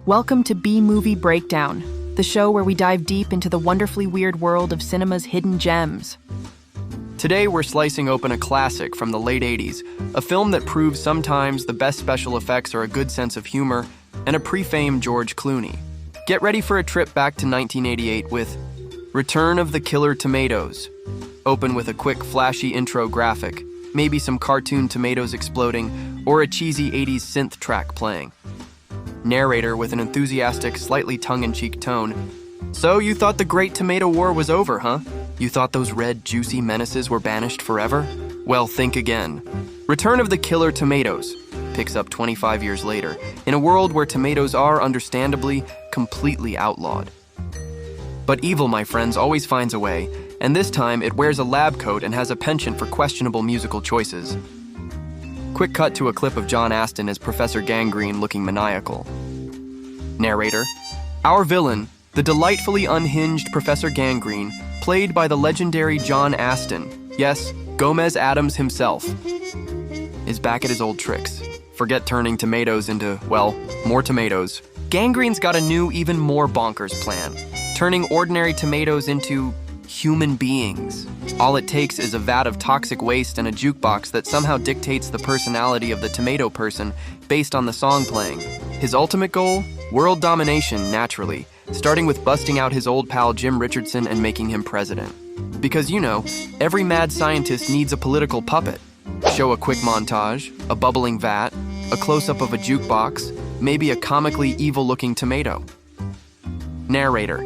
Welcome to B-Movie Breakdown, the show where we dive deep into the wonderfully weird world of cinema's hidden gems. Today we're slicing open a classic from the late 80s, a film that proves sometimes the best special effects are a good sense of humor and a pre-fame George Clooney. Get ready for a trip back to 1988 with Return of the Killer Tomatoes. Open with a quick, flashy intro graphic, maybe some cartoon tomatoes exploding, or a cheesy 80s synth track playing. Narrator with an enthusiastic, slightly tongue-in-cheek tone. So you thought the Great Tomato War was over, huh? You thought those red, juicy menaces were banished forever? Well, think again. Return of the Killer Tomatoes picks up 25 years later, in a world where tomatoes are, understandably, completely outlawed. But evil, my friends, always finds a way, and this time it wears a lab coat and has a penchant for questionable musical choices. Quick cut to a clip of John Astin as Professor Gangrene looking maniacal. Narrator: our villain, the delightfully unhinged Professor Gangrene, played by the legendary John Astin, yes, Gomez Addams himself, is back at his old tricks. Forget turning tomatoes into, well, more tomatoes. Gangrene's got a new, even more bonkers plan, turning ordinary tomatoes into human beings. All it takes is a vat of toxic waste and a jukebox that somehow dictates the personality of the tomato person based on the song playing. His ultimate goal? World domination, naturally, starting with busting out his old pal Jim Richardson and making him president. Because, you know, every mad scientist needs a political puppet. Show a quick montage, a bubbling vat, a close-up of a jukebox, maybe a comically evil-looking tomato. Narrator: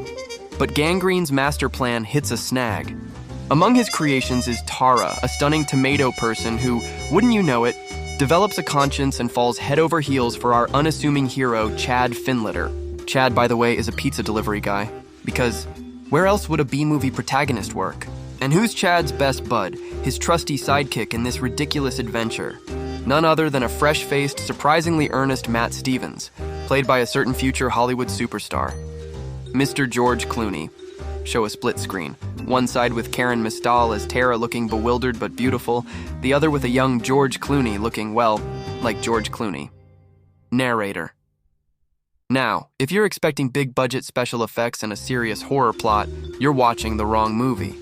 but Gangrene's master plan hits a snag. Among his creations is Tara, a stunning tomato person who, wouldn't you know it, develops a conscience and falls head over heels for our unassuming hero, Chad Finlitter. Chad, by the way, is a pizza delivery guy, because where else would a B-movie protagonist work? And who's Chad's best bud, his trusty sidekick in this ridiculous adventure? None other than a fresh-faced, surprisingly earnest Matt Stevens, played by a certain future Hollywood superstar. Mr. George Clooney. Show a split screen. One side with Karen Mistal as Tara looking bewildered but beautiful, the other with a young George Clooney looking, well, like George Clooney. Narrator: now, if you're expecting big-budget special effects and a serious horror plot, you're watching the wrong movie.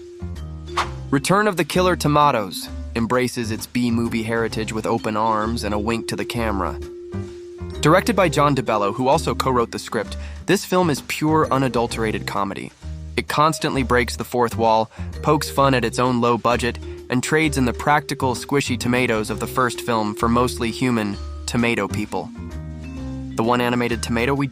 Return of the Killer Tomatoes embraces its B-movie heritage with open arms and a wink to the camera. Directed by John DeBello, who also co-wrote the script, this film is pure, unadulterated comedy. It constantly breaks the fourth wall, pokes fun at its own low budget, and trades in the practical, squishy tomatoes of the first film for mostly human tomato people. The one animated tomato we